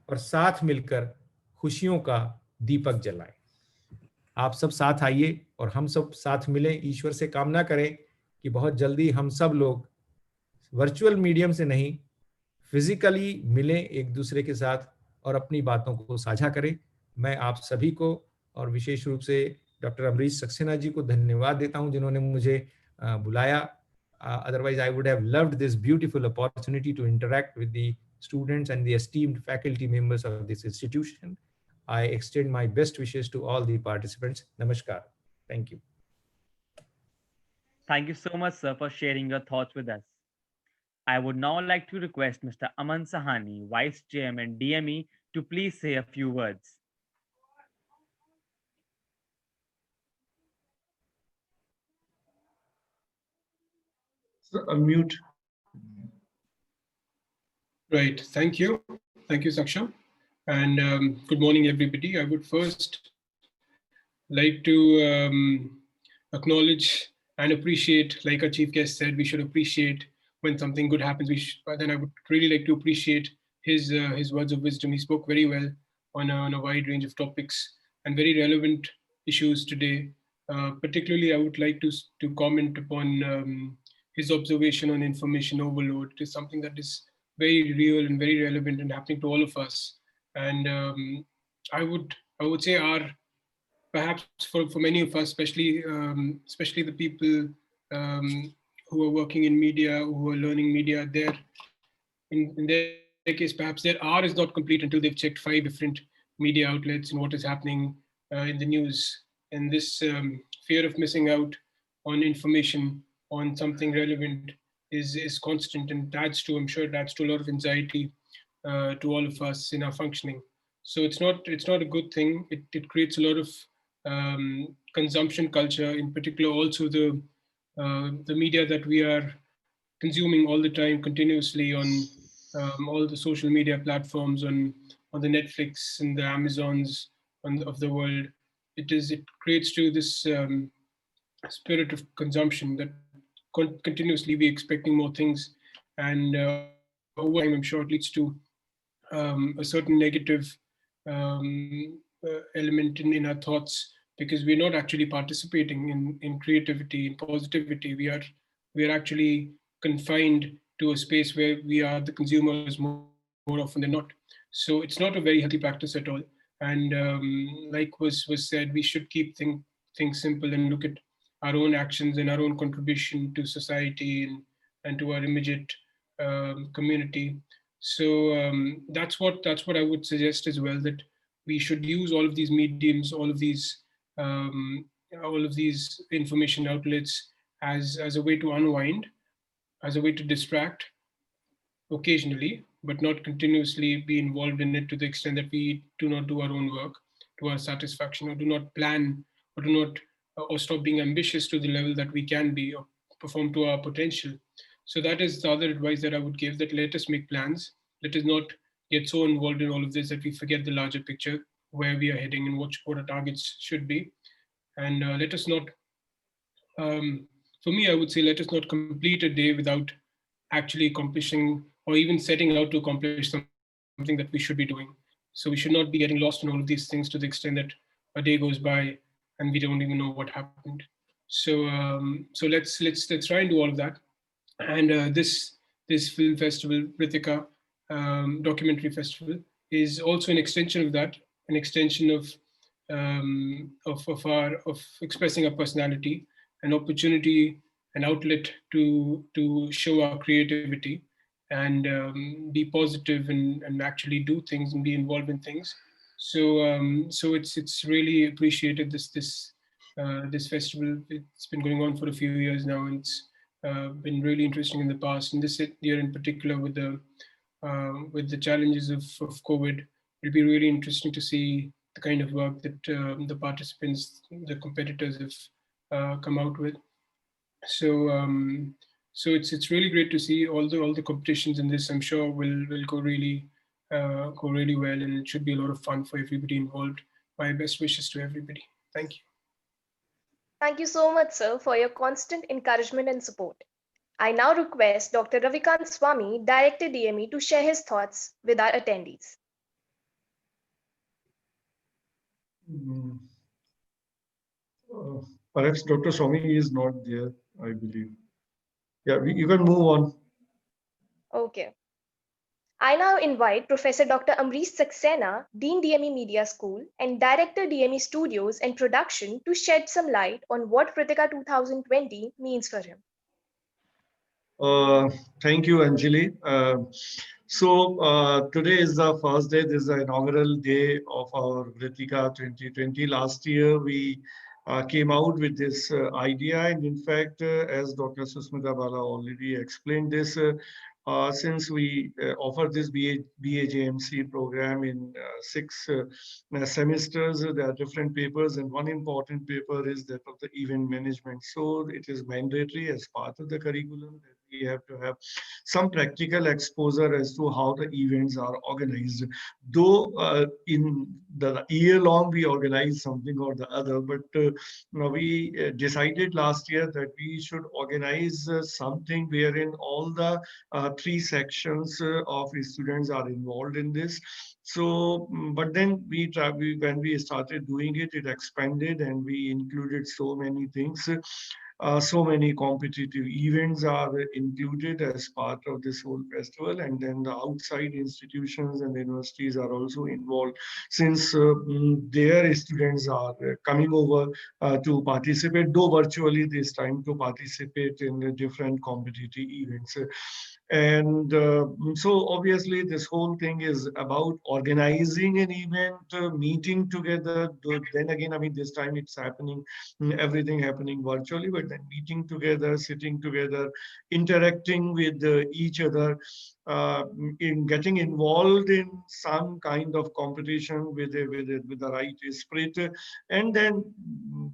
और साथ मिलकर खुशियों का दीपक जलाएं। आप सब साथ आइए और हम सब साथ मिलें। ईश्वर से कामना करें कि बहुत जल्दी हम सब लोग वर्चुअल मीडियम से नहीं, फिजिकली मिलें एक दूसरे के साथ और अपनी बातों को साझा करें। मैं आप सभी को और विशेष रूप से डॉक्टर अमरीश सक्सेना जी को धन्यवाद देता हूं जिन्होंने मुझे बुलाया। Otherwise, I would have loved this beautiful opportunity to interact with the students and the esteemed faculty members of this institution. I extend my best wishes to all the participants. Namaskar. Thank you. Thank you so much, sir, for sharing your thoughts with us. I would now like to request Mr. Aman Sahani, Vice Chairman, DME, to please say a few words. Unmute. Right. Thank you. Thank you, Saksham. And good morning, everybody. I would first like to acknowledge and appreciate, like our chief guest said, we should appreciate when something good happens. Then I would really like to appreciate his words of wisdom. He spoke very well on a wide range of topics and very relevant issues today. Particularly, I would like to comment upon his observation on information overload. It is something that is very real and very relevant and happening to all of us. And I would say perhaps for many of us, especially the people who are working in media, who are learning media, in their case, perhaps their hour is not complete until they've checked 5 different media outlets and what is happening in the news. And this fear of missing out on information on something relevant is constant, and adds to, I'm sure it adds to a lot of anxiety to all of us in our functioning. So it's not a good thing. It creates a lot of consumption culture, in particular also the media that we are consuming all the time continuously on all the social media platforms, on the Netflix and the Amazons of the world. It creates to this spirit of consumption that continuously we expecting more things, and over time I'm sure it leads to a certain negative element in our thoughts, because we're not actually participating in creativity and positivity. We are actually confined to a space where we are the consumers more often than not. So it's not a very healthy practice at all. And like was said, we should keep things simple and look at our own actions and our own contribution to society and to our immediate community. So that's what I would suggest as well, that we should use all of these mediums, um, all of these information outlets as a way to unwind, as a way to distract occasionally, but not continuously be involved in it to the extent that we do not do our own work to our satisfaction, or do not plan, or do not, or stop being ambitious to the level that we can be, or perform to our potential. So that is the other advice that I would give, that let us make plans. Let us not get so involved in all of this that we forget the larger picture, where we are heading and what our targets should be. And let us not, for me, I would say, let us not complete a day without actually accomplishing, or even setting out to accomplish something that we should be doing. So we should not be getting lost in all of these things to the extent that a day goes by and we don't even know what happened. So let's try and do all of that. And this film festival, Ritika Documentary Festival, is also an extension of that, an extension of expressing our personality, an opportunity, an outlet to show our creativity, and be positive, and actually do things and be involved in things. So it's really appreciated, this festival. It's been going on for a few years now, and it's been really interesting in the past. And this year in particular, with the challenges of COVID, it'll be really interesting to see the kind of work that the participants, the competitors, have come out with. So it's really great to see all the competitions in this. I'm sure will go really well, and it should be a lot of fun for everybody involved. My best wishes to everybody. Thank you. Thank you so much, sir, for your constant encouragement and support. I now request Dr. Ravikant Swami, Director DME, to share his thoughts with our attendees. Perhaps Dr. Swami is not there, I believe. Yeah, you can move on. Okay. I now invite Professor Dr. Amrish Saxena, Dean DME Media School and Director DME Studios and Production, to shed some light on what Kritika 2020 means for him. Thank you, Anjali. Today is the first day. This is the inaugural day of our Kritika 2020. Last year, we came out with this idea, and in fact, as Dr. Susmita Bala already explained this, since we offer this BAJMC program in 6 semesters, there are different papers, and one important paper is that of the event management. So it is mandatory as part of the curriculum that we have to have some practical exposure as to how the events are organized. Though in the year long we organize something or the other, but we decided last year that we should organize something wherein all the 3 sections of students are involved in this. So, but then when we started doing it, it expanded and we included so many things. So many competitive events are included as part of this whole festival, and then the outside institutions and the universities are also involved, since their students are coming over to participate, though virtually this time, to participate in the different competitive events. And so obviously this whole thing is about organizing an event, meeting together. Then again, I mean, this time it's happening, everything happening virtually, but then meeting together, sitting together, interacting with each other, in getting involved in some kind of competition with the right spirit, and then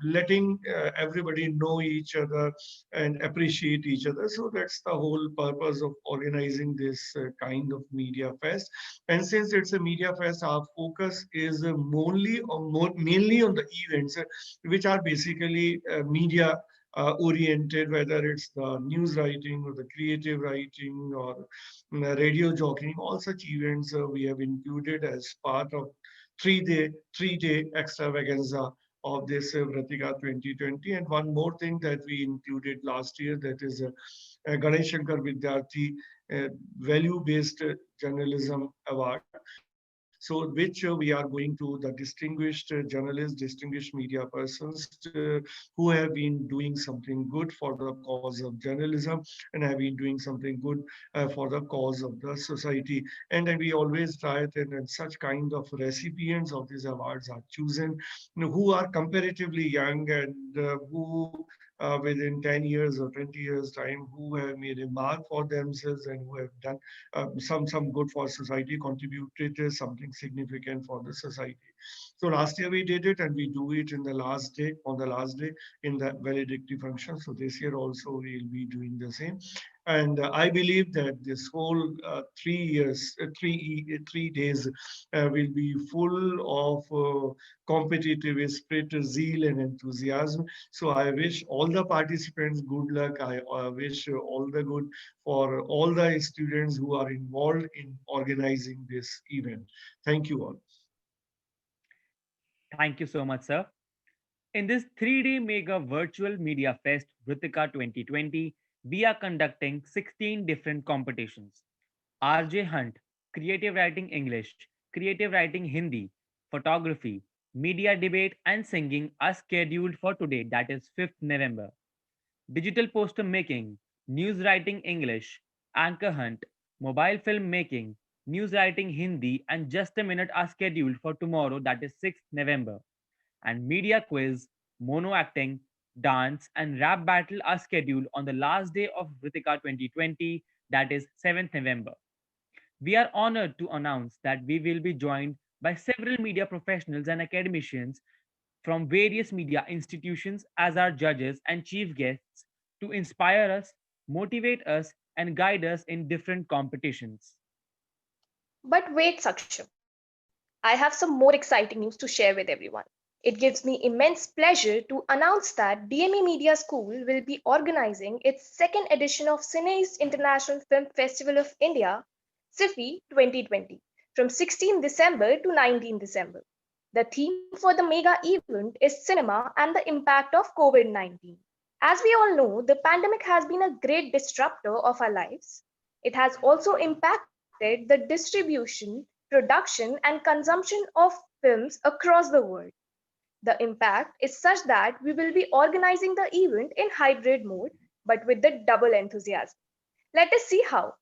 letting everybody know each other and appreciate each other. So that's the whole purpose of organizing this kind of media fest. And since it's a media fest, our focus is mainly on the events which are basically media oriented, whether it's the news writing or the creative writing or radio jockeying. All such events we have included as part of three-day extravaganza of this Vratika 2020. And one more thing that we included last year, that is Ganesh Shankar Vidyarthi Value-Based Journalism Award. So which we are going to the distinguished journalists, distinguished media persons who have been doing something good for the cause of journalism and have been doing something good for the cause of the society. And then we always try it, and such kind of recipients of these awards are chosen, who are comparatively young and who within 10 years or 20 years time, who have made a mark for themselves and who have done some good for society, contributed something significant for the society. So last year we did it, and we do it in the last day, on the last day in the valedictory function. So this year also we'll be doing the same. And I believe that this whole 3 days will be full of competitive spirit, zeal, and enthusiasm. So I wish all the participants good luck. I wish all the good for all the students who are involved in organizing this event. Thank you all. Thank you so much, sir. In this 3-day mega virtual media fest, Vritika 2020, we are conducting 16 different competitions. RJ Hunt, Creative Writing English, Creative Writing Hindi, Photography, Media Debate, and Singing are scheduled for today, that is 5th November. Digital Poster Making, News Writing English, Anchor Hunt, Mobile Film Making, News Writing Hindi, and Just a Minute are scheduled for tomorrow, that is 6th November. And Media Quiz, Mono Acting, Dance, and Rap Battle are scheduled on the last day of Vritika 2020, that is 7th November. We are honored to announce that we will be joined by several media professionals and academicians from various media institutions as our judges and chief guests to inspire us, motivate us, and guide us in different competitions. But wait, Saksham. I have some more exciting news to share with everyone. It gives me immense pleasure to announce that DME Media School will be organizing its second edition of Cine International Film Festival of India, CIFI 2020, from 16 December to 19 December. The theme for the mega event is cinema and the impact of COVID-19. As we all know, the pandemic has been a great disruptor of our lives. It has also impacted the distribution, production, and consumption of films across the world. The impact is such that we will be organizing the event in hybrid mode, but with the double enthusiasm. Let us see how.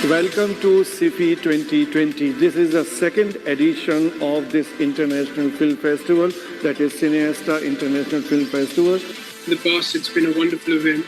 Welcome to SIFI 2020. This is the second edition of this International Film Festival, that is Cineasta International Film Festival. In the past, it's been a wonderful event.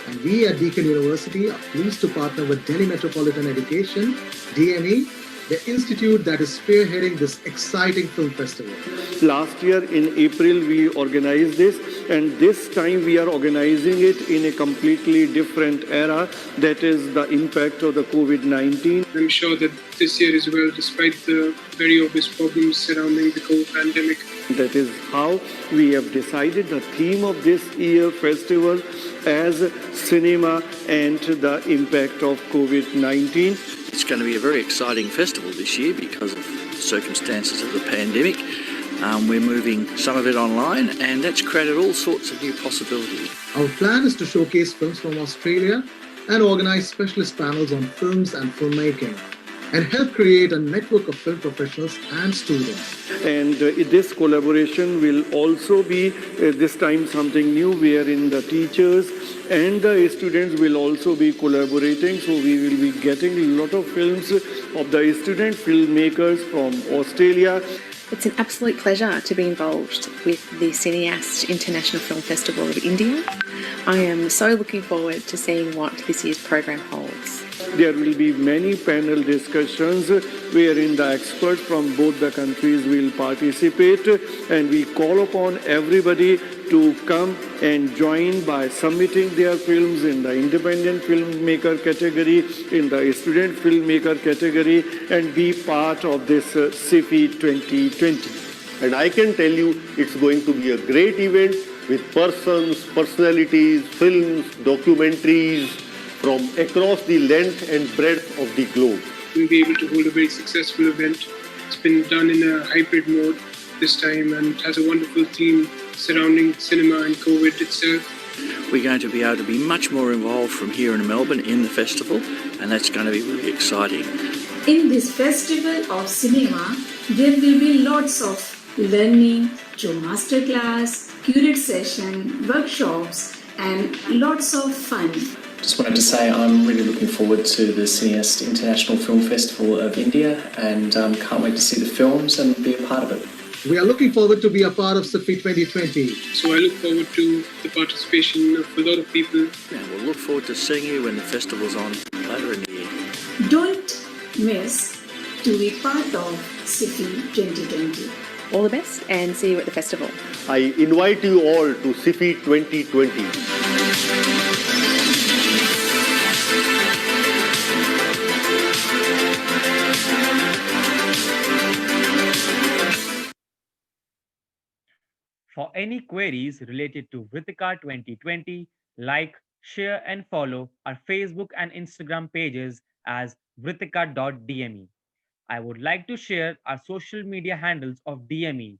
And we at Deakin University are pleased to partner with Delhi Metropolitan Education, DME, the institute that is spearheading this exciting film festival. Last year in April, we organized this, and this time we are organizing it in a completely different era, that is the impact of the COVID-19. I'm sure that this year as well, despite the very obvious problems surrounding the COVID pandemic. That is how we have decided the theme of this year festival as cinema and the impact of COVID-19. It's going to be a very exciting festival this year because of the circumstances of the pandemic. We're moving some of it online, and that's created all sorts of new possibilities. Our plan is to showcase films from Australia and organize specialist panels on films and filmmaking, and help create a network of film professionals and students. And this collaboration will also be this time something new, wherein the teachers and the students will also be collaborating. So we will be getting a lot of films of the student filmmakers from Australia. It's an absolute pleasure to be involved with the Cineast International Film Festival of India. I am so looking forward to seeing what this year's program holds. There will be many panel discussions wherein the experts from both the countries will participate, and we call upon everybody to come and join by submitting their films in the independent filmmaker category, in the student filmmaker category, and be part of this SIFI 2020. And I can tell you it's going to be a great event with persons, personalities, films, documentaries from across the length and breadth of the globe. We'll be able to hold a very successful event. It's been done in a hybrid mode this time, and it has a wonderful theme surrounding cinema and COVID itself. We're going to be able to be much more involved from here in Melbourne in the festival, and that's going to be really exciting. In this festival of cinema, there will be lots of learning through masterclass, curated session, workshops, and lots of fun. Just wanted to say I'm really looking forward to the Cineast International Film Festival of India, and can't wait to see the films and be a part of it. We are looking forward to be a part of SIFI 2020. So I look forward to the participation of a lot of people. And we'll look forward to seeing you when the festival's on later in the year. Don't miss to be part of SIFI 2020. All the best, and see you at the festival. I invite you all to SIFI 2020. For any queries related to Vritika 2020, like, share, and follow our Facebook and Instagram pages as vritika.dme. I would like to share our social media handles of DME: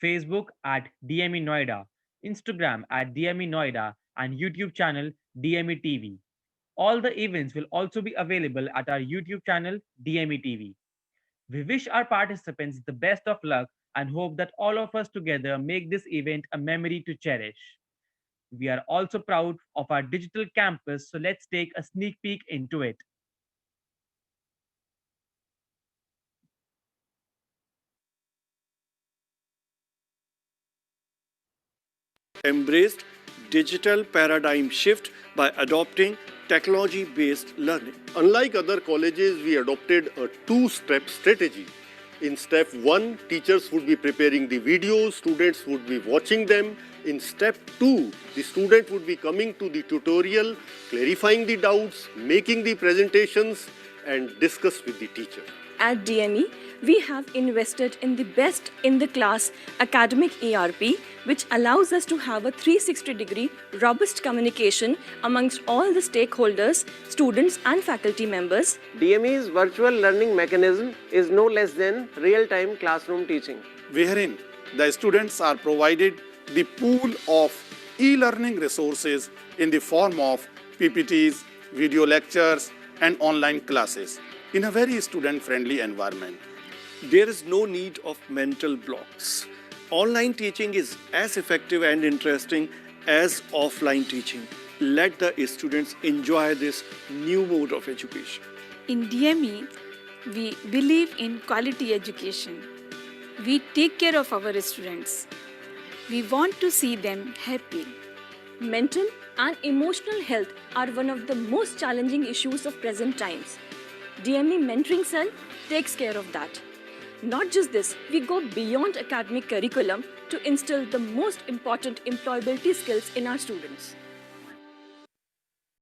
Facebook at DME Noida, Instagram at DME Noida, and YouTube channel DME TV. All the events will also be available at our YouTube channel DME TV. We wish our participants the best of luck and hope that all of us together make this event a memory to cherish. We are also proud of our digital campus, so let's take a sneak peek into it. Embraced digital paradigm shift by adopting technology-based learning. Unlike other colleges, we adopted a two-step strategy. In step 1, teachers would be preparing the videos, students would be watching them. In step 2, the student would be coming to the tutorial, clarifying the doubts, making the presentations, and discuss with the teacher. At DME, we have invested in the best in the class academic ERP, which allows us to have a 360-degree robust communication amongst all the stakeholders, students and faculty members. DME's virtual learning mechanism is no less than real-time classroom teaching, wherein the students are provided the pool of e-learning resources in the form of PPTs, video lectures, and online classes in a very student-friendly environment. There is no need of mental blocks. Online teaching is as effective and interesting as offline teaching. Let the students enjoy this new mode of education. In DME, we believe in quality education. We take care of our students. We want to see them happy. Mental and emotional health are one of the most challenging issues of present times. DME Mentoring Cell takes care of that. Not just this, we go beyond academic curriculum to instill the most important employability skills in our students.